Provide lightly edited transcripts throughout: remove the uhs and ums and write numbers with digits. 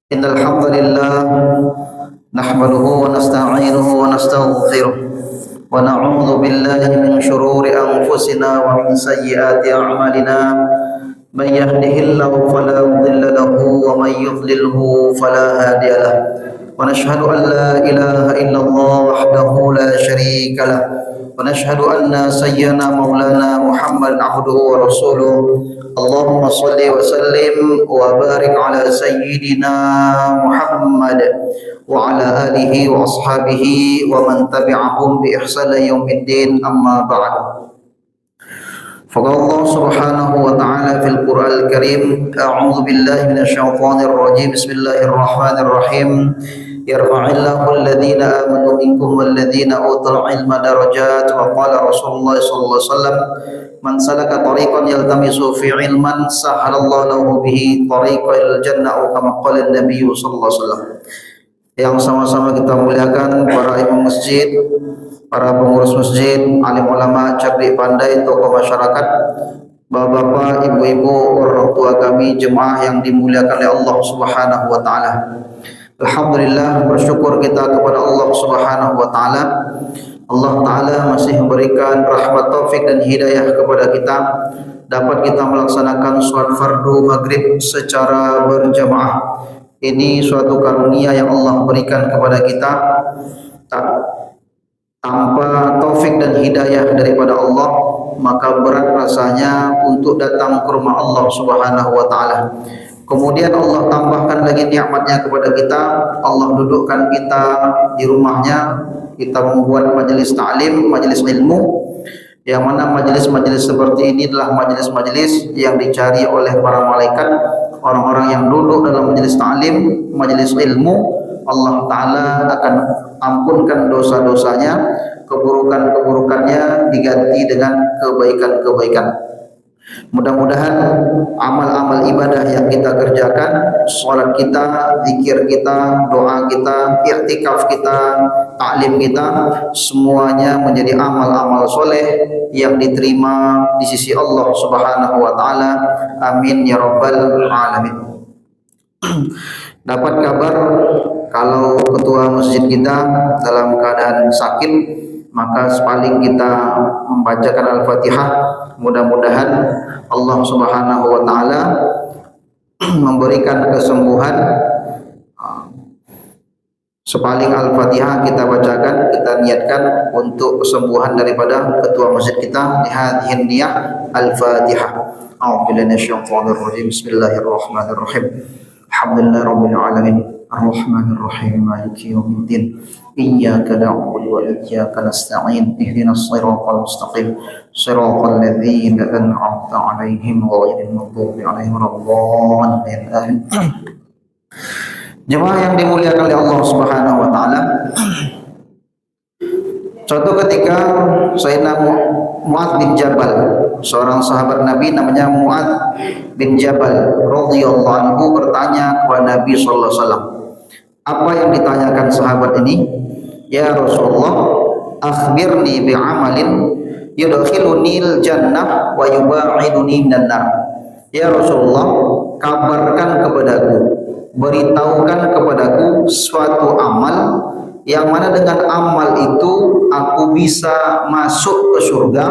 Innal hamdalillah nahmaduhu wa nasta'inuhu wa nastaghfiruh wa na'udzu billahi min shururi anfusina wa min sayyiati a'malina. Man yahdihillahu fala mudilla lahu wa man yudlilhu fala hadiya lahu. Wa nashhadu an la ilaha illallah wahdahu la syarika lah. Wa nashhadu anna sayyidina maulana Muhammadan abduhu wa rasuluh. Allahumma salli wa sallim wa barik ala sayyidina Muhammad wa ala alihi wa ashabihi wa man tabi'ahum bi ihsan ila yaumiddin, amma ba'd. Faqala Allah subhanahu wa ta'ala fil Qur'anil Karim, a'udzu billahi minasy syaithanir rajim. Bismillahirrahmanirrahim. Yarfa'illahu alladhina amanu minkum walladhina utul ilma darajat. Wa qala Rasulullah sallallahu alaihi wasallam, man salaka tariqan yaltamisu fi ilman sahalallahu lahu bihi tariqal jannah, kama qala an-nabiy sallallahu alaihi wasallam. Yang sama-sama kita muliakan para imam masjid, para pengurus masjid, alim ulama, cerdik pandai, tokoh masyarakat, bapak-bapak, ibu-ibu, orang tua kami, jemaah yang dimuliakan oleh Allah Subhanahu wa taala. Alhamdulillah, bersyukur kita kepada Allah Subhanahu wa taala. Allah taala masih memberikan rahmat, taufik dan hidayah kepada kita, dapat kita melaksanakan salat fardu maghrib secara berjamaah. Ini suatu karunia yang Allah berikan kepada kita. Tanpa taufik dan hidayah daripada Allah, maka berat rasanya untuk datang ke rumah Allah Subhanahu wa taala. Kemudian Allah tambahkan lagi nikmatnya kepada kita. Allah dudukkan kita di rumahnya. Kita membuat majelis ta'lim, majelis ilmu, yang mana majelis-majelis seperti ini adalah majelis-majelis yang dicari oleh para malaikat. Orang-orang yang duduk dalam majelis ta'lim, majelis ilmu, Allah Ta'ala akan ampunkan dosa-dosanya, keburukan-keburukannya diganti dengan kebaikan-kebaikan. Mudah-mudahan amal-amal ibadah yang kita kerjakan, salat kita, zikir kita, doa kita, i'tikaf kita, taklim kita, semuanya menjadi amal-amal soleh yang diterima di sisi Allah Subhanahu wa taala. Amin ya rabbal alamin. Dapat kabar kalau ketua masjid kita dalam keadaan sakit, maka paling kita membacakan Al-Fatihah. Mudah-mudahan Allah Subhanahu wa taala memberikan kesembuhan. Sepaling Al-Fatihah kita bacakan, kita niatkan untuk kesembuhan daripada ketua masjid kita. Hadhihi niyah Al-Fatihah. A'udzubillahi minasyaitonir rajim. Bismillahirrahmanirrahim. Alhamdulillahirabbil alamin. Ar-Rahmanir-Rahim. Maliki yaumiddin. Iyyaka na'budu wa iyyaka nasta'in. Ihdinas shiratal mustaqim. Shiratal ladzina an'amta 'alaihim ghairil maghdubi 'alaihim waladdallin. Jemaah yang dimuliakan oleh Allah Subhanahu wa taala. Suatu ketika Sayyidina Mu'adz bin Jabal, seorang sahabat Nabi namanya Mu'adz bin Jabal radhiyallahu anhu, bertanya kepada Nabi sallallahu alaihi wasallam. Apa yang ditanyakan sahabat ini? Ya Rasulullah, akhbirni bi'amalin yudkhilunil jannah wa yubaiduni minan nar. Ya Rasulullah, kabarkan kepadaku, beritahukan kepadaku suatu amal yang mana dengan amal itu aku bisa masuk ke surga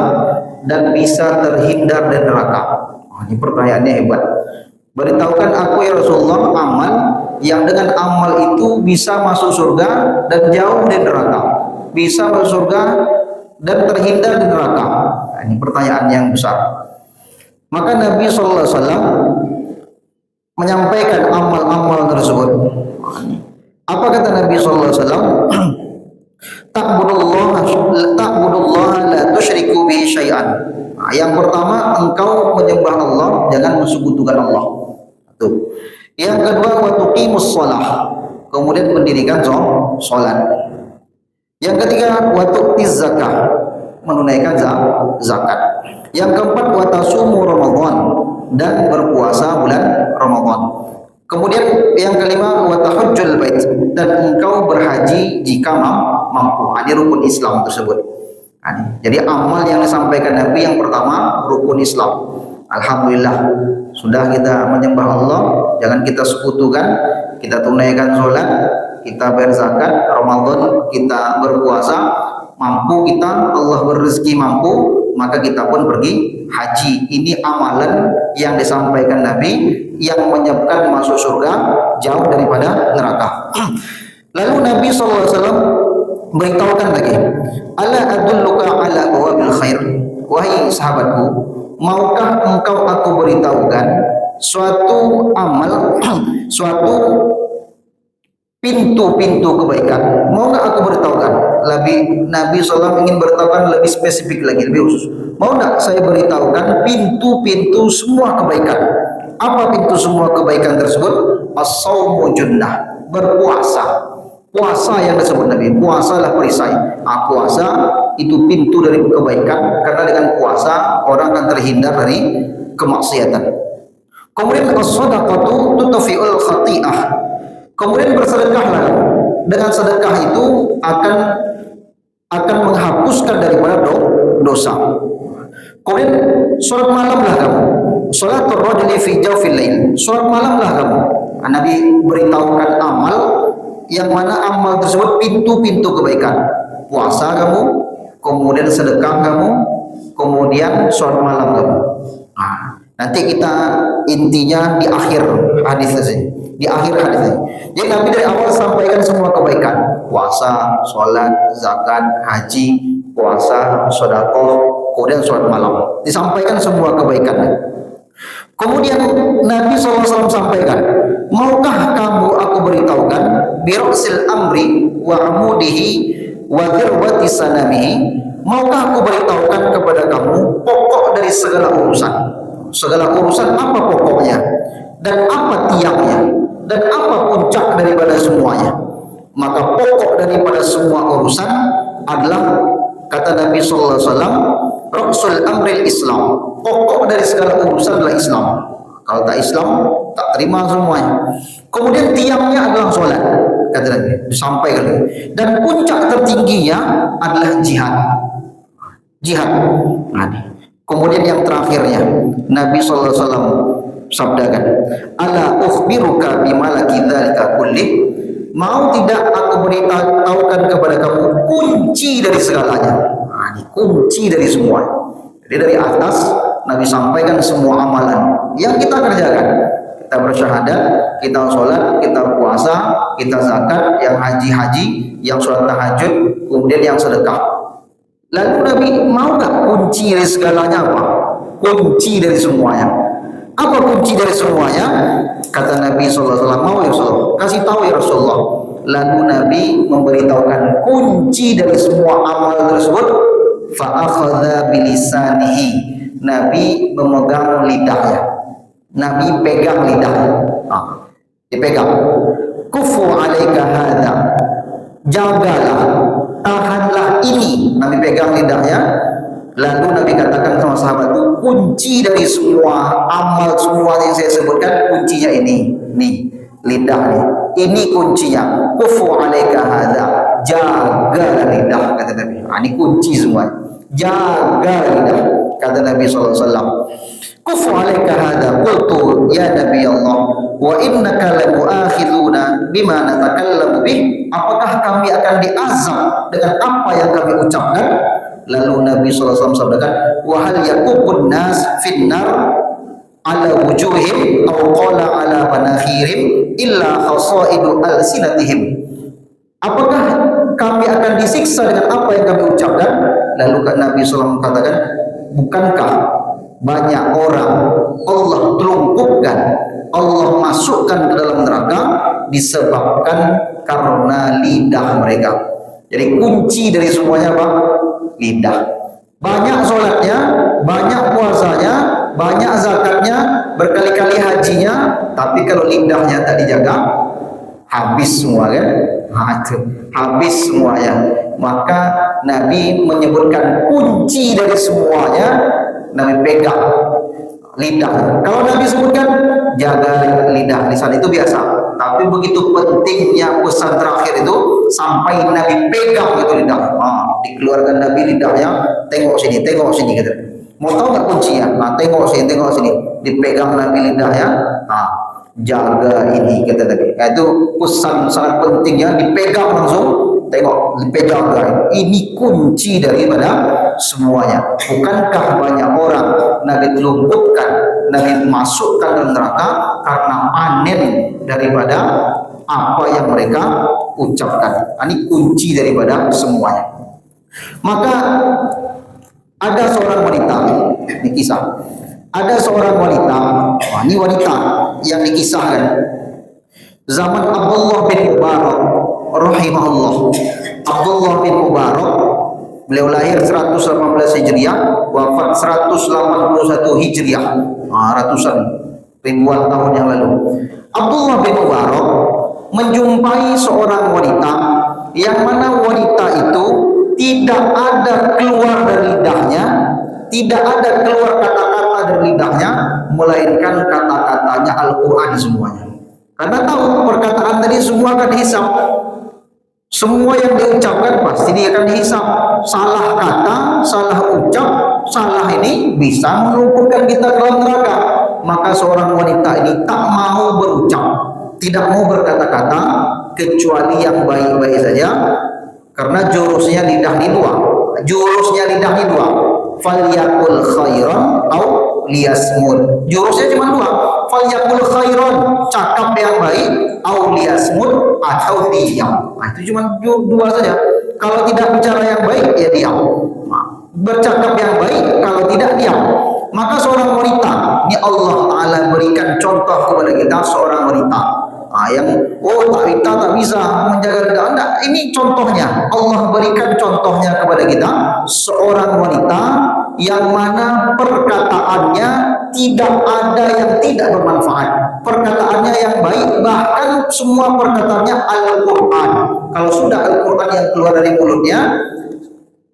dan bisa terhindar dari neraka. Ini pertanyaannya hebat. Beritahukan aku ya Rasulullah amal yang dengan amal itu bisa masuk surga dan jauh dari neraka, bisa masuk surga dan terhindar dari neraka. Ini pertanyaan yang besar. Maka Nabi sallallahu alaihi wasallam menyampaikan amal-amal tersebut. Apa kata Nabi sallallahu alaihi wasallam? Ta'budullah la tusyriku bihi syai'an. Yang pertama, engkau menyembah Allah, jangan mensekutukan Allah. Tuh. Yang kedua, wa tuqimus shalah. Kemudian mendirikan salat. Yang ketiga, wa tu'tiz zakah. Menunaikan zakat. Yang keempat, wa tasumu Ramadan, dan berpuasa bulan Ramadan. Kemudian yang kelima, wa tahujjul bait, dan engkau berhaji jika mampu. Ini rukun Islam tersebut. Jadi amal yang disampaikan Nabi yang pertama rukun Islam. Alhamdulillah Sudah kita menyembah Allah, jangan kita sekutukan, kita tunaikan sholat, kita bayar zakat, Ramadan kita berpuasa, mampu kita, Allah berrezeki mampu, maka kita pun pergi haji. Ini amalan yang disampaikan Nabi yang menyebabkan masuk surga jauh daripada neraka. Lalu Nabi SAW beritahukan lagi, ala adulluka ala abwabil khair, wahai sahabatku, maukah engkau aku beritahukan suatu amal, suatu pintu-pintu kebaikan? Mau nggak aku beritahukan? Nabi SAW ingin beritahukan lebih spesifik lagi, lebih khusus. Mau nggak saya beritahukan pintu-pintu semua kebaikan? Apa pintu semua kebaikan tersebut? As-sawmu junnah, berpuasa. Puasa yang disebut Nabi, puasalah perisai. Puasa itu pintu dari kebaikan, karena dengan puasa orang akan terhindar dari kemaksiatan. Kemudian as-shadaqatu tutfi'ul khati'ah. Kemudian bersedekahlah. Dengan sedekah itu akan menghapuskan daripada dosa. Kemudian salat malamlah kamu. Salatul rajuli fi jawfil lail. Salat malamlah kamu. Nabi beritahukan amal yang mana amal tersebut pintu-pintu kebaikan. Puasa kamu, kemudian sedekah kamu, kemudian sholat malam kamu. Nanti kita intinya di akhir hadis ini. Di akhir hadis ini. Jadi Nabi dari awal sampaikan semua kebaikan. Puasa, sholat, zakat, haji, puasa, sedekah, kemudian sholat malam. Disampaikan semua kebaikannya. Kemudian Nabi SAW sampaikan, maukah kamu aku beritahukan biroksil amri wa amudihi wa dhirwati sanamihi? Maukah aku beritahukan kepada kamu pokok dari segala urusan? Segala urusan apa pokoknya? Dan apa tiangnya? Dan apa puncak daripada semuanya? Maka pokok daripada semua urusan adalah, kata Nabi SAW, Rasul amril Islam. Pokok dari segala urusan adalah Islam. Kalau tak Islam, tak terima semuanya. Kemudian tiangnya adalah sholat, kata Nabi, disampaikan. Dan puncak tertingginya adalah jihad. Jihad. Kemudian yang terakhirnya, Nabi SAW sabdakan, ala ukhbiruka bimalaki dzalika kulli? Mau tidak aku beritahukan kepada kamu kunci dari segalanya? Ini kunci dari semua. Jadi dari atas Nabi sampaikan semua amalan yang kita kerjakan. Kita bersyahadat, kita sholat, kita puasa, kita zakat, yang haji-haji, yang sholat tahajud, kemudian yang sedekah. Lalu Nabi mau gak kunci dari segalanya apa? Kunci dari semuanya. Apa kunci dari semuanya? Kata Nabi SAW, mau ya Rasulullah? Kasih tahu ya Rasulullah. Lalu Nabi memberitahukan kunci dari semua amal tersebut. Fa'akhadha bilisanihi. Nabi memegang lidahnya. Nabi pegang lidahnya. Dipegang. Kufu alaika hadha. Jagalah, tahanlah ini. Nabi pegang lidahnya. Lalu Nabi katakan sama sahabat itu, kunci dari semua amal semua yang saya sebutkan, kuncinya ini, nih lidah nih. Ini kuncinya. Kufu alaika hadza. Jaga lidah, kata Nabi. Ini kunci semua. Jaga lidah, kata Nabi SAW. Kufu alaika hadza. Qultu ya Nabi Allah, wa innaka lamu'akhiduna bima natakallamu bih. Apakah kami akan diazab dengan apa yang kami ucapkan? Lalu Nabi SAW sabdakan, wa hal yakubun nas finnar ala wujuhim aw qala ala manakhirihim illa khasaidu alsinatihim. Apakah kami akan disiksa dengan apa yang kami ucapkan? Lalu Nabi SAW katakan, bukankah banyak orang Allah telungkupkan, Allah masukkan ke dalam neraka disebabkan karena lidah mereka. Jadi kunci dari semuanya apa? Lidah. Banyak sholatnya, banyak puasanya, banyak zakatnya, berkali-kali hajinya, tapi kalau lidahnya tak dijaga, habis semua kan? Habis semuanya. Maka Nabi menyebutkan kunci dari semuanya, Nabi pegang lidah. Kalau Nabi sebutkan jaga lidah, lisan itu biasa. Tapi begitu pentingnya pesan terakhir itu sampai Nabi pegang itu lidah. Dikeluarkan Nabi lidahnya, tengok sini gitu. Mau tahu nggak kuncinya? Nah, tengok sini, dipegang Nabi lidahnya. Nah, jaga ini kata Nabi. Itu pesan sangat pentingnya, dipegang langsung. Tengok, dipegang. Ini kunci daripada semuanya. Bukankah banyak orang Nabi lumpuhkan, Nabi masukkan dalam neraka karena panen daripada apa yang mereka ucapkan. Ini kunci daripada semuanya. Maka ada seorang wanita, ini kisah. Ada seorang wanita, ini wanita yang dikisahkan zaman Abdullah bin Mubarak rahimahullah. Abdullah bin Mubarak, beliau lahir 118 Hijriah, wafat 181 Hijriah. Ratusan ribuan tahun yang lalu. Abdullah bin Mubarak menjumpai seorang wanita yang mana wanita itu tidak ada keluar dari lidahnya, tidak ada keluar kata-kata dari lidahnya, melainkan kata-katanya Al-Quran semuanya. Karena tahu perkataan tadi semua akan dihisap. Semua yang diucapkan pasti dia akan dihisap. Salah kata, salah ucap, salah ini bisa melumpuhkan kita ke dalam neraka. Maka seorang wanita ini tak mau berucap, tidak mau berkata-kata kecuali yang baik-baik saja. Karena jurusnya lidah di dua. Falyakul khairan au liyasmut. Jurusnya cuma dua. Falyakul khairan, cakap yang baik, au liyasmut, atau diam. Itu cuma dua saja. Kalau tidak bicara yang baik, ya diam. Bercakap yang baik, kalau tidak diam. Maka seorang wanita, ini Allah Ta'ala berikan contoh kepada kita seorang wanita yang tak bisa menjaga lidah. Anda, ini contohnya. Allah berikan contohnya kepada kita seorang wanita yang mana perkataannya tidak ada yang tidak bermanfaat, perkataannya yang baik, bahkan semua perkataannya Al-Quran. Kalau sudah Al-Quran yang keluar dari mulutnya,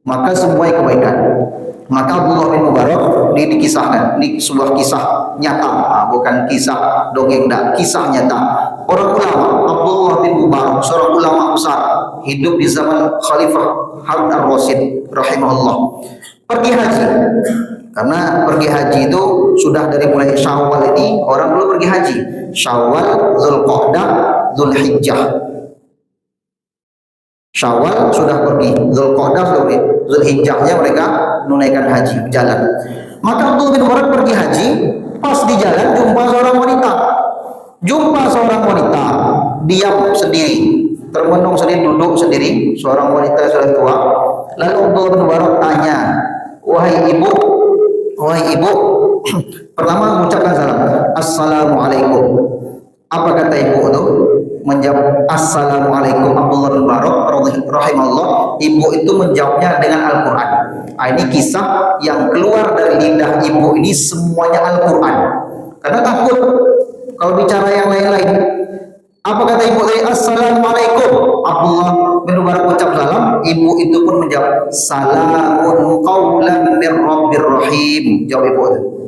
maka semua kebaikan. Maka Abdullah bin Mubarak ini dikisahkan, ini sebuah kisah nyata, bukan kisah dongeng, kisah nyata. Orang ulama, Abdullah bin Mubarak, seorang ulama besar, hidup di zaman Khalifah Harun ar-Rasyid rahimahullah. Pergi haji, karena pergi haji itu sudah dari mulai Syawal ini orang belum pergi haji. Syawal, Zulqa'dah, Zulhijjah. Syawal sudah pergi, Zulqa'dah sudah pergi, Zulhijjahnya mereka menunaikan haji, jalan. Maka Abdullah bin Mubarak pergi haji, pas di jalan jumpa seorang wanita. Diam sendiri, termenung sendiri, duduk sendiri, seorang wanita yang sudah tua. Lalu Abdullah bin Mubarak tanya, wahai ibu, pertama mengucapkan salam, Assalamualaikum. Apa kata ibu itu? Menjawab Assalamualaikum. Abdullah bin Mubarak rahimahullah, ibu itu menjawabnya dengan Al-Quran. Ini kisah yang keluar dari lidah ibu ini semuanya Al-Quran. Karena takut kalau bicara yang lain-lain. Apa kata ibu tadi? Assalamualaikum. Abdullah bin Mubarak ucap salam, ibu itu pun menjawab salamun qaulan mir rabbir rahim. Jawab ibu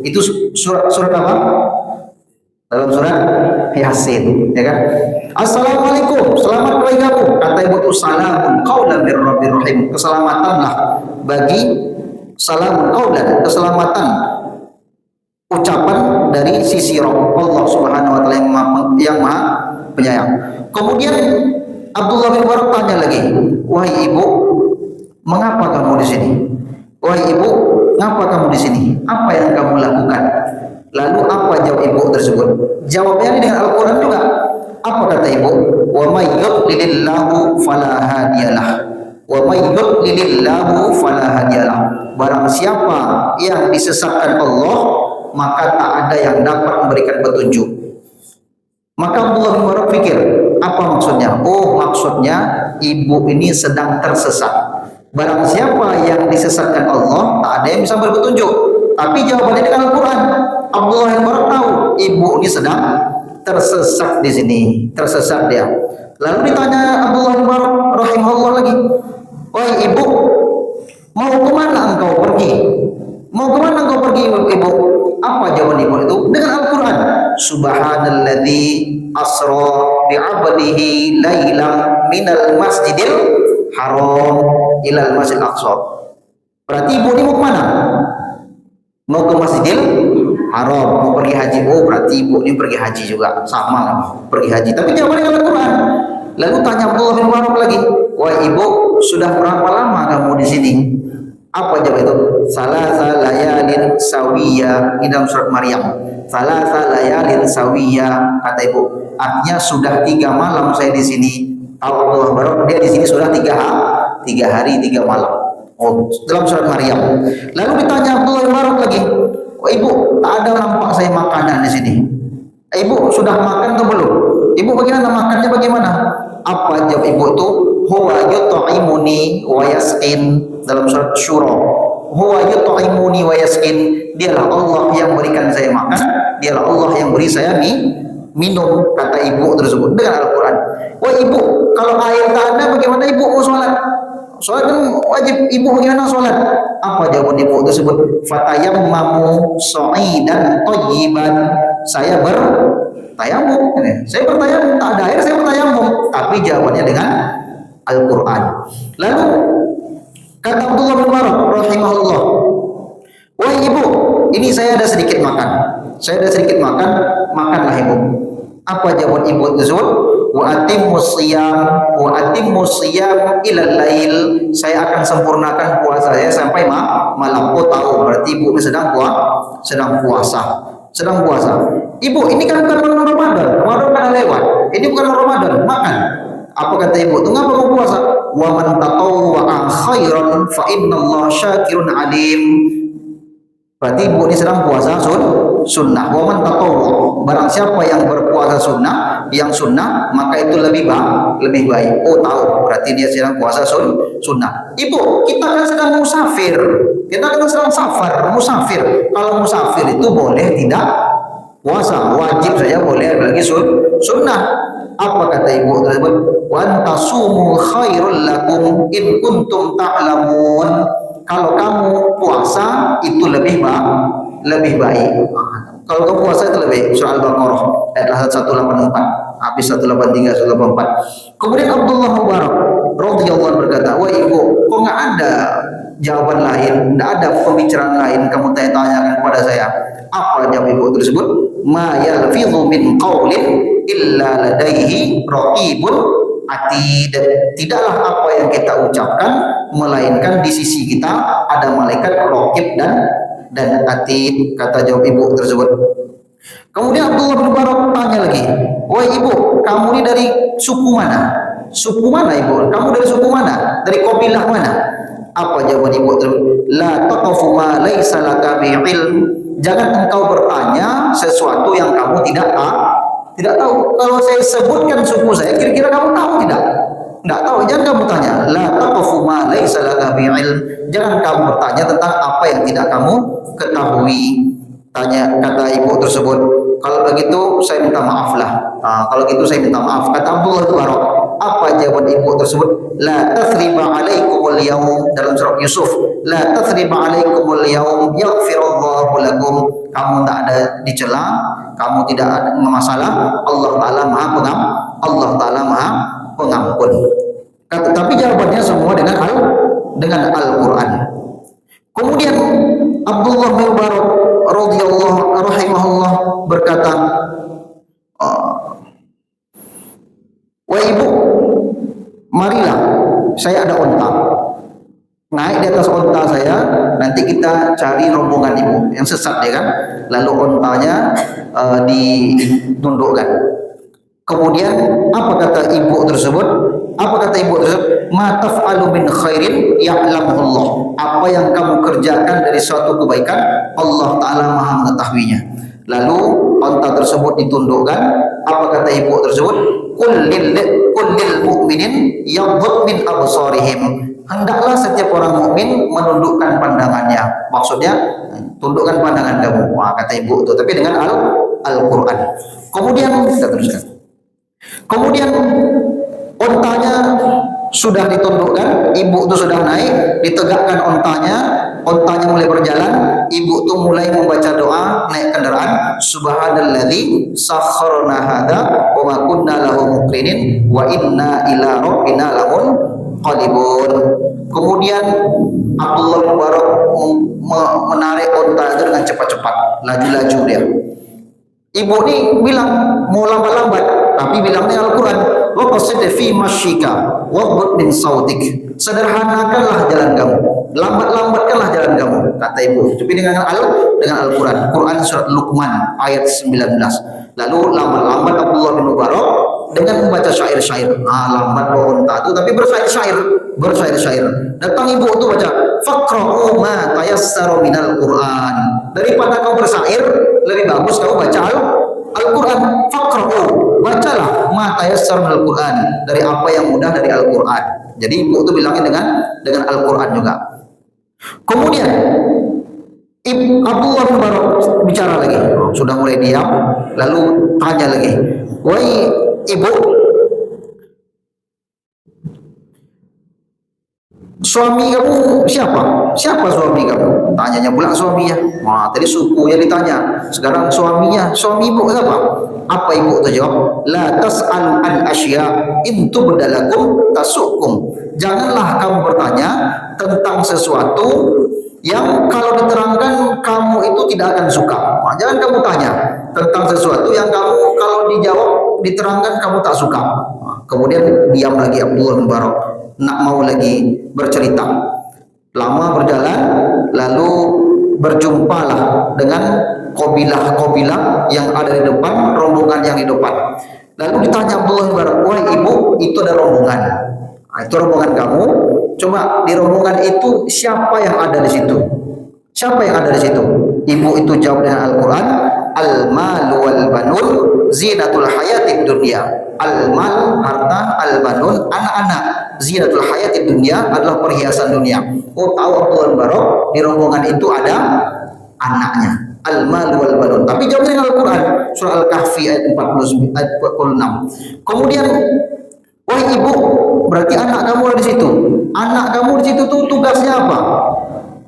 itu. Surat apa? Dalam surat Yasin, ya kan? Assalamualaikum, selamat pagi kamu. Kata ibu itu salamun qaulan mir rabbir rahim. Keselamatanlah bagi, salamun qaulan, keselamatan ucapan dari sisi Rabb Allah Subhanahu wa taala yang maha penyayang. Kemudian Abdullah bin Mubarak tanya lagi, wahai ibu, mengapa kamu di sini? Wahai ibu, mengapa kamu di sini? Apa yang kamu lakukan? Lalu apa jawab ibu tersebut? Jawabnya dengan Al-Quran juga. Apa kata ibu? Wa may yudlilillahu fala hadiyalah. Wa may yudlilillahu fala hadiyalah. Barang siapa yang disesatkan Allah, maka tak ada yang dapat memberikan petunjuk. Maka Abdullah bin Mubarak pikir, apa maksudnya? Oh, maksudnya ibu ini sedang tersesat. Barang siapa yang disesatkan Allah, tak ada yang bisa beri petunjuk. Tapi jawabannya dengan Al-Quran. Abdullah bin Mubarak tahu ibu ini sedang tersesat di sini, tersesat dia. Lalu ditanya Abdullah bin Mubarak rahimahullah lagi, wahai ibu, mau kemana engkau pergi? Mau kemana engkau pergi, ibu? Apa jawaban ibu itu? Dengan Al-Quran. Subhanalladzi asra bi'abdihi lailam minal masjidil haram ilal masjidil aqsa. Berarti ibu ini mau kemana? mau ke Masjidil Haram, mau pergi haji. Oh, berarti ibu ini pergi haji juga, sama lah, pergi haji. Tapi jawabannya dengan Al-Quran. Lalu tanya Abdullah bin Barak lagi, wah ibu, sudah berapa lama kamu di sini? Apa jawab itu? Salasa layalin sawiyah. Ini dalam surat Maryam. Salasa layalin sawiyah, kata ibu. Artinya sudah 3 malam saya di sini. Abdullah bin Barak, dia di sini sudah 3 hari 3 malam. Oh, dalam surat Maryam. Lalu ditanya Abdullah bin Barak lagi, oh, ibu, tak ada nampak saya makanan di sini. Ibu sudah makan atau belum? Ibu bagaimana makannya bagaimana? Apa jawab ibu itu? Huwa yut'imuni wa yasqin, dalam surat Syura. Huwa yut'imuni wa yasqin, dialah Allah yang berikan saya makan, dialah Allah yang beri saya minum, kata ibu tersebut dengan Al-Quran. Wah ibu, kalau air tak ada bagaimana ibu mau sholat? Sholat kan wajib, ibu bagaimana sholat? Apa jawaban ibu tersebut? Fatayammamu sha'idan thayyiban, saya bertayamum. Saya bertayamum, tak ada air saya bertayamum. Tapi jawabannya dengan Al-Quran. Lalu kata Abdullah bin Barak rahimahullah, wah ibu, ini saya ada sedikit makan. Saya ada sedikit makan, makanlah ibu. Apa jawaban ibu tersebut? Wa atimmus siyam ilal lail. Saya akan sempurnakan puasa saya sampai malam. Oh tahu, berarti ibu ini sedang puasa. Ibu, ini kan bukan bulan Ramadan. Ramadan kan lewat. Ini bukan Ramadan, makan. Apa kata ibu? Mengapa mau puasa? Wa man tatawwa'a khairan fa innallaha syakirun alim. Berarti ibu ini sedang puasa sunnah. Wa man tatawwa', barang siapa yang berpuasa sunnah, yang sunnah, maka itu lebih baik. Oh tahu, berarti dia sedang puasa sunnah. Ibu, kita kan sedang musafir. Kita kan sedang musafir. Kalau musafir itu boleh tidak puasa, wajib saja boleh, lagi sunnah. Apa kata ibu tersebut? Wa antasumu khairul lakum in kuntum ta'lamun. Kalau kamu puasa itu lebih baik. Kalau kamu puasa itu lebih. Surah Al-Baqarah ayat 184, habis 183 184. Kemudian Abdullah bin Barak radhiyallahu anhu berkata, "Wah ibu, kok enggak ada jawaban lain, enggak ada pembicaraan lain kamu tanya-tanyakan kepada saya?" Apa jawab ibu tersebut? Ma yalfidhu min qaulin illa ladaihi raqibun atid. Tidaklah apa yang kita ucapkan melainkan di sisi kita ada malaikat raqib dan atid, kata jawab ibu tersebut. Kemudian Abdullah bin Barak tanya lagi, "Wah ibu, kamu ini dari suku mana? Suku mana ibu? Kamu dari suku mana? Dari kabilah mana?" Apa jawaban ibu tersebut? La taqfu ma laisa laka bi'ilm. Jangan engkau bertanya sesuatu yang kamu tidak tahu. Kalau saya sebutkan suku saya, kira-kira kamu tahu tidak? Tidak tahu, jangan kamu tanya. La taqfu ma laisa laka bi'ilm. Jangan kamu bertanya tentang apa yang tidak kamu ketahui. Kata ibu tersebut, kalau begitu saya minta maaf lah. Kalau gitu saya minta maaf. Kata Abdullah bin Barak, apa jawaban ibu tersebut? La tathriba alaikumul yaum, dalam surat Yusuf. La tathriba alaikumul yaum yaghfirullahu lakum. Kamu tak ada dicela, kamu tidak ada masalah. Allah Taala Maha Pengampun. Tapi jawabannya semua dengan Al-Qur'an. Kemudian Abdullah bin Barak radhiyallahu rahimahullah berkata, "Wah ibu, marilah, saya ada unta. Naik di atas unta saya, nanti kita cari rombongan ibu yang sesat ya kan. Lalu untanya ditundukkan. Kemudian apa kata ibu tersebut? Ma taf'alu min khairin ya'lamuhullah. Apa yang kamu kerjakan dari suatu kebaikan, Allah Ta'ala Maha mengetahuinya. Lalu unta tersebut ditundukkan. Apa kata ibu tersebut? Kullil mu'minin yaghdud min absarihim. Hendaklah setiap orang mukmin menundukkan pandangannya. Maksudnya tundukkan pandangan kamu. Kata ibu itu, tapi dengan Al-Qur'an. Kemudian kita teruskan. Kemudian untanya sudah ditundukkan, ibu itu sudah naik, ditegakkan untanya mulai berjalan, ibu itu mulai membaca doa naik kendaraan. Subhanalladzi sakharna hadza wa ma kunna lahu muqrinin wa inna ila rabbina munqalibun. Kemudian Abdullah bin Mubarak menarik unta itu dengan cepat-cepat, laju-laju dia. Ibu ni bilang mau lambat-lambat, tapi bilangnya Al-Quran, wa qasid fi masyika waghud min sautik. Sederhanakanlah jalan kamu, lambat-lambatkanlah jalan kamu, kata ibu. Tapi dengan Al-Quran, Quran surat Luqman ayat 19. Lalu lambat-lambat Abdullah bin Mubarak dengan membaca syair-syair. Lambat bawa unta itu, tapi bersyair-syair. Datang ibu itu baca, faqra'u ma tayassara minal Quran. Daripada kau bersyair, lebih bagus kau baca Al-Quran. Faqra'u, bacalah ma tayassara minal Quran, dari apa yang mudah dari Al-Quran. Jadi ibu itu bilangnya dengan Al-Quran juga. Kemudian Abdullah bin Mubarak bicara lagi, sudah mulai diam, lalu tanya lagi, wahai ibu, suami kamu siapa? Siapa suami kamu? Tanyanya pula suaminya. Tadi sukunya ditanya, sekarang suaminya. Suami ibu siapa? Apa ibu itu jawab? La tas'al an asya in tubdalakum tasukum. Janganlah kamu bertanya tentang sesuatu yang kalau diterangkan kamu itu tidak akan suka. Jangan kamu tanya tentang sesuatu yang kamu kalau dijawab diterangkan kamu tak suka. Kemudian diam lagi Abdullah bin Mubarak, nak mau lagi bercerita. Lama berjalan, lalu berjumpalah dengan kabilah-kabilah yang ada di depan, rombongan yang di depan. Lalu ditanya Abdullah bin Mubarak, wahai ibu, itu ada rombongan. Itu rombongan kamu. Coba di rombongan itu siapa yang ada di situ? Siapa yang ada di situ? Ibu itu jawab dengan Al-Quran, al-malu wal banun zinatul hayatid dunya. Al-mal, harta, al-banun, anak-anak. Zinatul hayatid dunya adalah perhiasan dunia. Oh, tahu Abdullah bin Mubarak di rombongan itu ada anaknya. Al-malu wal banun. Tapi jawab dengan Al-Quran, surah Al-Kahfi ayat 46. Kemudian, wahai ibu, berarti anak kamu ada di situ. Anak kamu di situ tuh tugasnya apa?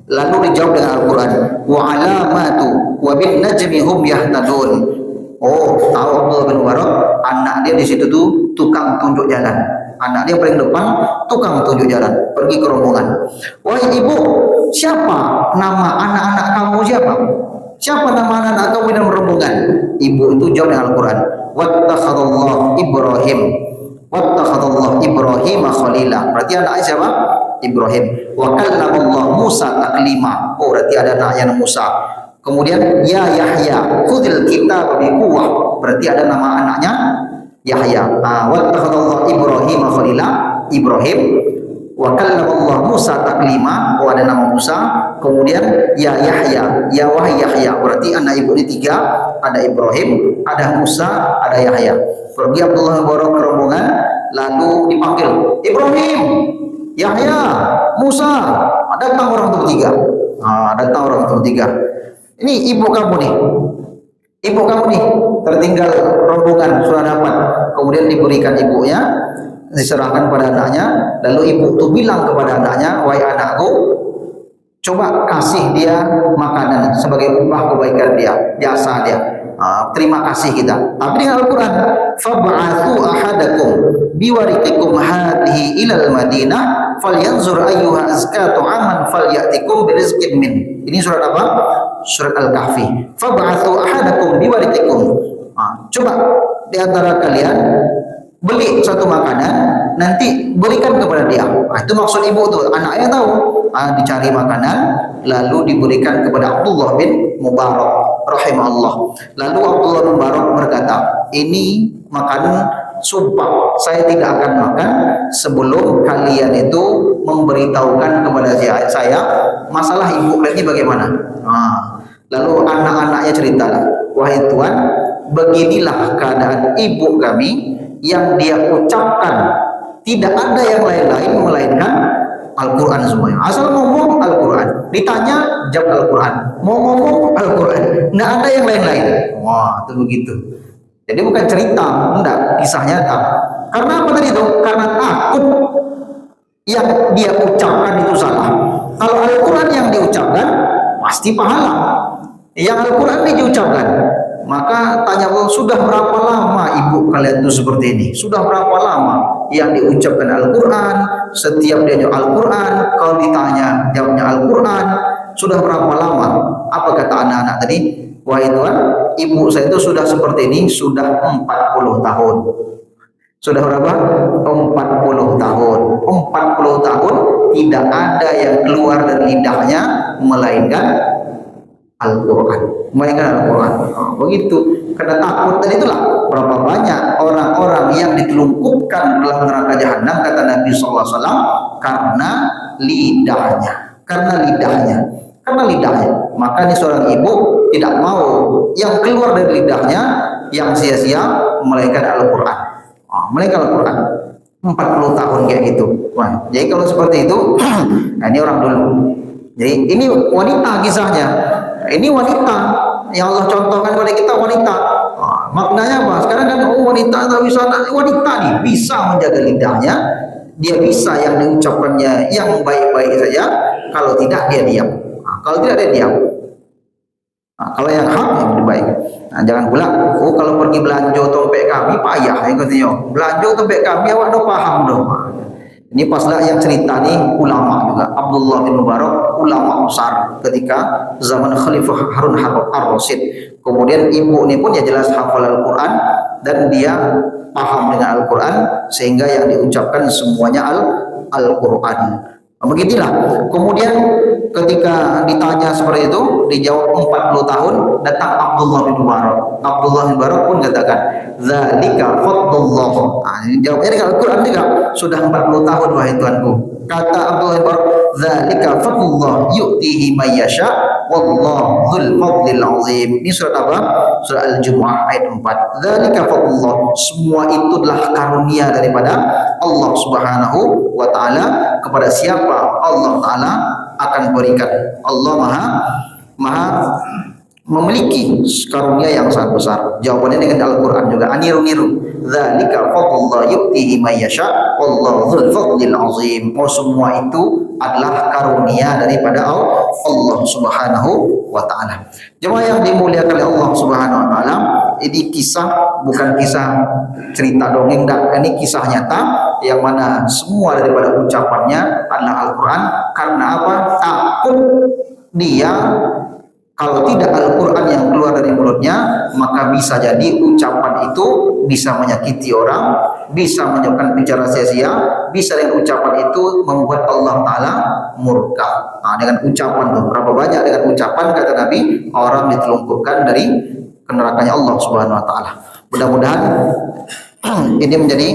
Lalu dijawab dengan Al-Quran, wa alamatu wa bin najmi hum yahtadun. Oh, tahu Abdullah bin Mubarak, anak dia di situ tuh tukang tunjuk jalan. Anak dia paling depan, tukang tunjuk jalan, pergi ke rombongan. Wahai ibu, siapa nama anak-anak kamu siapa? Siapa nama anak-anak kamu dalam rombongan? Ibu itu jawab dengan Al-Quran, wattakhadallahu Ibrahim. Wattakhadallahu Ibrahim khalila. Berarti anaknya siapa? Ibrahim. Wa kallamallahu Musa taklima. Oh, berarti ada anaknya Musa. Kemudian ya Yahya khudil kitab bi quwwah. Berarti ada nama anaknya Yahya. Wattakhadallahu Ibrahim khalila. Ibrahim. Wa kallamallahu Musa taklima. Oh, ada nama Musa. Kemudian ya Yahya, ya wahai Yahya. Berarti anak ibu ini 3, ada Ibrahim, ada Musa, ada Yahya. Pergi Abdullah bin Mubarak ke rombongan, lalu dipanggil, Ibrahim, Yahya, Musa. Datang orang itu bertiga. Datang orang itu bertiga. Ini ibu kamu nih. Ibu kamu nih tertinggal rombongan sudah dapat. Kemudian diberikan ibunya, diserahkan pada anaknya. Lalu ibu itu bilang kepada anaknya, wahai anakku, coba kasih dia makanan sebagai upah kebaikan dia, jasa dia. Terima kasih kita. Tapi dengan Al-Quran, fab'athu ahadakum biwariqikum hadhihi ilal Madinah falyanzur ayyuha azka ta'aman falyatikum birizqin min. Ini surat apa? Surat Al-Kahfi. Fab'athu ahadakum biwariqikum. Coba di antara kalian beli satu makanan, nanti berikan kepada dia. Itu maksud ibu tuh. Anaknya tahu. Dicari makanan, lalu diberikan kepada Abdullah bin Mubarak rahimahullah. Lalu Abdullah bin Mubarak berkata, ini makanan sumpah saya tidak akan makan sebelum kalian itu memberitahukan kepada saya masalah ibu ini bagaimana. Lalu anak-anaknya ceritalah, wahai Tuhan, beginilah keadaan ibu kami yang dia ucapkan, tidak ada yang lain-lain melainkan Al-Quran semuanya. Asal ngomong Al-Quran, ditanya jawab Al-Quran, mau ngomong Al-Quran, nggak ada yang lain-lain. Wah, itu begitu. Jadi bukan cerita, enggak, kisah nyata. Karena apa tadi itu? Karena takut yang dia ucapkan itu salah. Kalau Al-Quran yang diucapkan pasti pahala. Yang Al-Quran ini diucapkan, maka tanya Allah, sudah berapa lama ibu kalian itu seperti ini? Sudah berapa lama yang diucapkan Al-Quran, setiap dia jawab Al-Quran, kalau ditanya jawabnya Al-Quran. Sudah berapa lama? Apa kata anak-anak tadi? Wahai Tuhan, ibu saya itu sudah seperti ini sudah 40 tahun. Sudah berapa? 40 tahun. 40 tahun tidak ada yang keluar dari lidahnya melainkan Al-Quran. Melainkan Al-Quran. Begitu. Karena takut, dan itulah berapa banyak orang-orang yang ditelungkupkan dalam neraka jahanam, kata Nabi SAW, karena lidahnya. Karena lidahnya. Makanya seorang ibu tidak mau yang keluar dari lidahnya yang sia-sia melainkan Al-Quran. Melainkan Al-Quran. 40 tahun kayak gitu. Wah, jadi kalau seperti itu, nah ini orang dulu. Jadi ini wanita kisahnya. Ini wanita yang Allah contohkan kepada kita, wanita. Maknanya apa? Sekarang kan wanita tak bisa, wanita nih bisa menjaga lidahnya. Dia bisa yang diucapkannya yang baik-baik saja. Kalau tidak dia diam. Kalau tidak dia diam. Kalau yang hak yang lebih baik. Jangan pula, kalau pergi belanja dompet kami payah, katanya. Belanja dompet kami awak dah paham dah. Ini paslah yang cerita nih ulama juga. Abdullah bin Mubarak, ulama besar ketika zaman Khalifah Harun ar-Rasyid. Kemudian ibu ini pun ya jelas hafal Al-Quran dan dia paham dengan Al-Quran sehingga yang diucapkan semuanya Al-Quran. Begitulah. Kemudian ketika ditanya seperti itu, dijawab 40 tahun, datang Abdullah bin Mubarak. Abdullah bin Mubarak pun katakan, "Dzalika fadlullah." Jawabnya dengan Al-Quran juga. Sudah 40 tahun wahai Tuanku. Kata Abdullah bin Mubarak, "Dzalika fadlullah yu'tihi may yasha wallahu dzul fadlil azim." Ini surat apa? Surat Al-Jumu'ah ayat 4. Dzalika fadlullah. Semua itu adalah karunia daripada Allah Subhanahu wa taala. Kepada siapa Allah taala akan berikan. Allah maha memiliki karunia yang sangat besar. Jawabannya dengan Al-Quran juga. Aniru-niru. Dzalika fadlullah yu'tihi may yasha wallahu dzul fadlil azim. Semua itu adalah karunia daripada Allah Subhanahu wa taala. Jemaah yang dimuliakan oleh Allah Subhanahu wa taala, ini kisah, bukan kisah cerita dongeng, ini kisah nyata yang mana semua daripada ucapannya adalah Al-Quran. Karena apa? Takut dia kalau tidak Al-Quran yang keluar dari mulutnya, maka bisa jadi ucapan itu bisa menyakiti orang, bisa menyebabkan bicara sia-sia, bisa dengan ucapan itu membuat Allah Ta'ala murka. Dengan ucapan itu, berapa banyak dengan ucapan kata Nabi, orang ditelungkupkan dari nerakanya Allah Subhanahu Wa Ta'ala. Mudah-mudahan ini menjadi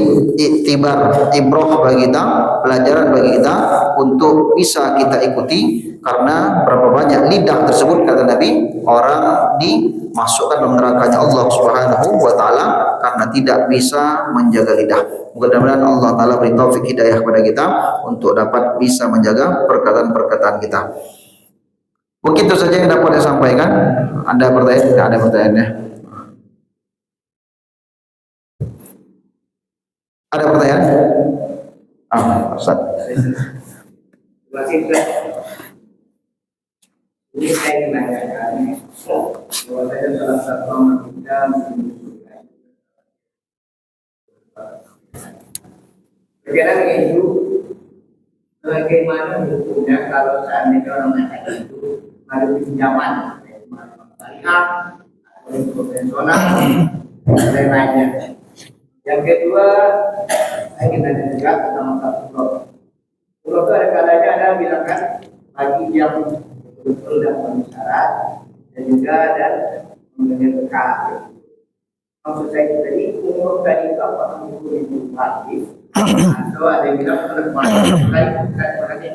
ibrah bagi kita, pelajaran bagi kita untuk bisa kita ikuti. Karena berapa banyak lidah tersebut kata Nabi, orang dimasukkan dalam nerakanya Allah Subhanahu wa taala karena tidak bisa menjaga lidah. Mudah-mudahan Allah taala beri taufik hidayah kepada kita untuk dapat bisa menjaga perkataan-perkataan kita. Begitu saja yang dapat saya sampaikan. Ada pertanyaan? Tidak ada pertanyaannya. Ada pertanyaan? Ustaz. Ini saya menanyakan bahwa saya salah satu anak kita berjalan itu bagaimana hukumnya kalau seandainya orang nakal itu ada pinjaman syariah atau konvensional dan lain-lainnya. Yang kedua, saya ingin tanya juga tentang satu pulau itu ada kalanya ada bilang kan bagi yang betul dan memenuhi syarat dan juga ada mengenai berkah. Maksud saya tadi umur tadi itu apakah umur itu wajib atau ada yang bilang wajib lain bukan makanya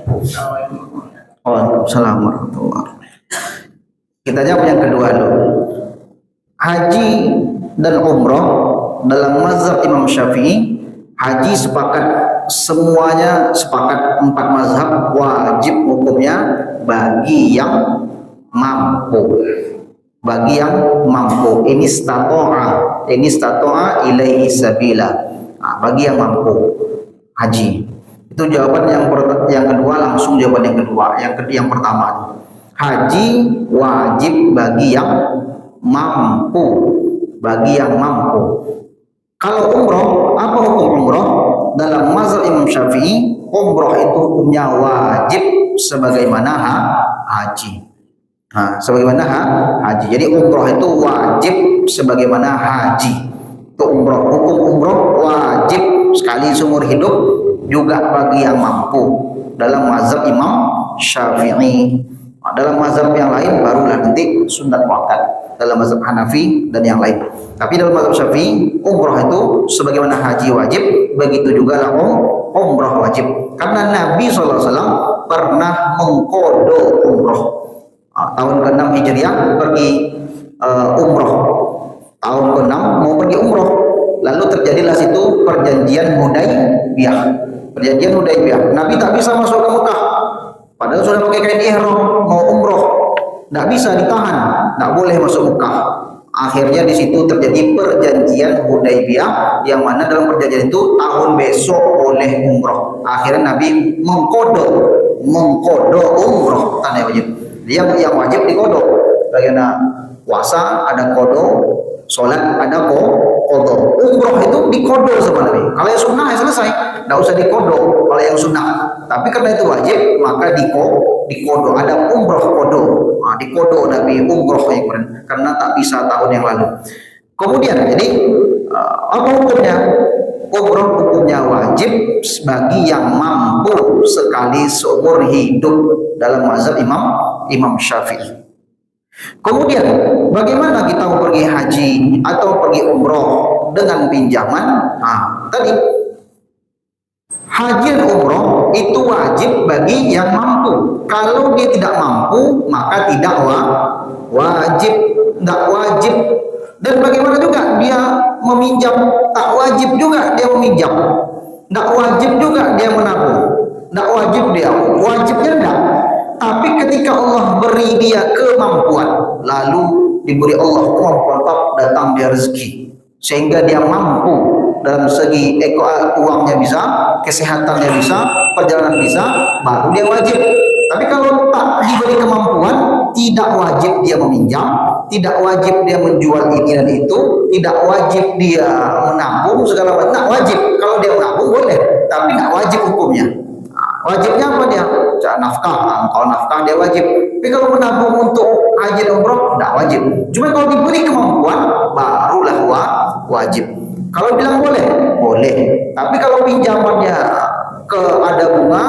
Waalaikumsalam warahmatullahi wabarakatuh. Kita jawab yang kedua dulu. Haji dan umroh dalam mazhab Imam Syafi'i, haji semuanya sepakat 4 mazhab wajib hukumnya bagi yang mampu. Bagi yang mampu. Ini stato'a ilaihi sabila. Bagi yang mampu haji. Itu jawaban yang kedua, langsung jawaban yang kedua. Yang pertama, haji wajib bagi yang mampu. Bagi yang mampu. Kalau umroh, apa hukum umroh? Dalam mazhab Imam Syafi'i, umroh itu hukumnya wajib sebagaimana haji. Nah, sebagaimana haji. Jadi umroh itu wajib sebagaimana haji. Itu umroh. Hukum umroh wajib sekali seumur hidup juga bagi yang mampu. Dalam mazhab Imam Syafi'i. Dalam mazhab yang lain barulah nanti sunat muakkad. Dalam mazhab Hanafi dan yang lain. Tapi dalam mazhab Syafi'i, umroh itu sebagaimana haji wajib, begitu juga lah umroh wajib. Karena Nabi SAW pernah mengkodo umroh. Tahun ke-6 Hijriah pergi umroh. Tahun ke-6 mau pergi umroh. Lalu terjadilah situ perjanjian Hudaybiyah. Perjanjian Hudaybiyah. Nabi tak bisa masuk ke Mekah. Padahal sudah pakai kain ihram mau umroh. Tidak bisa ditahan, tidak boleh masuk Mekah. Akhirnya di situ terjadi perjanjian Hudaybiyah, yang mana dalam perjanjian itu tahun besok boleh umroh. Akhirnya Nabi mengkodo umroh, tanda wajib. Yang wajib dikodo. Bagaimana puasa ada kodo, sholat ada kodo. Umroh itu dikodo sama Nabi. Kalau yang sunnah ya selesai, tidak usah dikodo. Kalau yang sunnah, tapi karena itu wajib maka dikodo. Ada umroh kodo. Nah, dikodo Nabi umroh yang kemarin karena tak bisa tahun yang lalu. Kemudian jadi apa hukumnya? Umroh hukumnya wajib bagi yang mampu sekali seumur hidup dalam mazhab Imam Syafi'i. Kemudian bagaimana kita mau pergi haji atau pergi umroh dengan pinjaman? Nah, tadi haji dan umroh itu wajib bagi yang mampu. Kalau dia tidak mampu, maka tidak wajib. Tidak wajib. Dan bagaimana juga dia meminjam? Tak wajib juga dia meminjam. Tidak wajib juga dia menabung. Tidak wajib dia. Wajibnya tidak. Tapi ketika Allah beri dia kemampuan, lalu diberi Allah kemampuan, datang dia rezeki, sehingga dia mampu dalam segi uangnya bisa, kesehatannya bisa, perjalanan bisa, baru dia wajib. Tapi kalau tak diberi kemampuan, tidak wajib dia meminjam, tidak wajib dia menjual ini dan itu, tidak wajib dia menabung segala macam. Tak wajib. Kalau dia menabung boleh, tapi tak wajib hukumnya. Wajibnya apa dia? Nafkah. Kalau nafkah dia wajib. Tapi kalau menabung untuk haji dan umroh, tidak wajib. Cuma kalau diberi kemampuan, barulah wajib. Kalau bilang boleh, boleh. Tapi kalau pinjamannya ada bunga,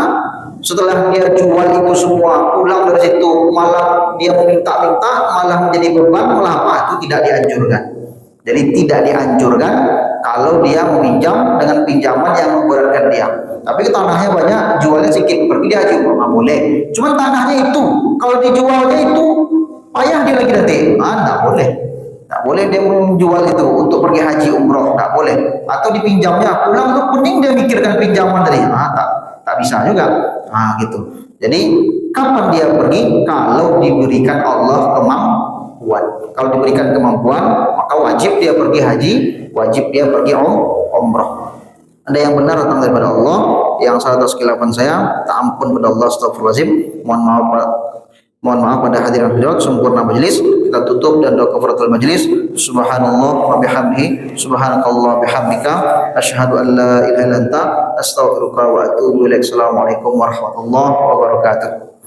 setelah dia jual itu semua, pulang dari situ malah dia meminta-minta, malah menjadi beban, malah apa? Itu tidak dianjurkan. Jadi tidak dianjurkan kalau dia meminjam dengan pinjaman yang memberatkan dia. Tapi tanahnya banyak, jualnya sedikit, pergi dia haji umroh, nggak boleh. Cuma tanahnya itu, kalau dijualnya itu payah dia lagi nanti, nggak boleh. Tak boleh dia menjual itu untuk pergi haji umroh, tak boleh. Atau dipinjamnya, pulang tuh pening dia mikirkan pinjaman tadi, tak bisa juga. Gitu. Jadi kapan dia pergi? Kalau diberikan Allah kemampuan. Kalau diberikan kemampuan, maka wajib dia pergi haji, wajib dia pergi umroh. Ada yang benar datang daripada Allah, yang salah atas khilafan saya, tak ampun pada Allah, astagfirullahaladzim. Mohon maaf pada hadirin hadirat. Sempurna majelis, kita tutup dan doa kafaratul majelis. Subhanallah wa bihamdihi, subhanakallah bihamdika, asyhadu an la ilaha illa anta, astaghfiruka wa atubu ilaik. Assalamualaikum warahmatullahi wabarakatuh.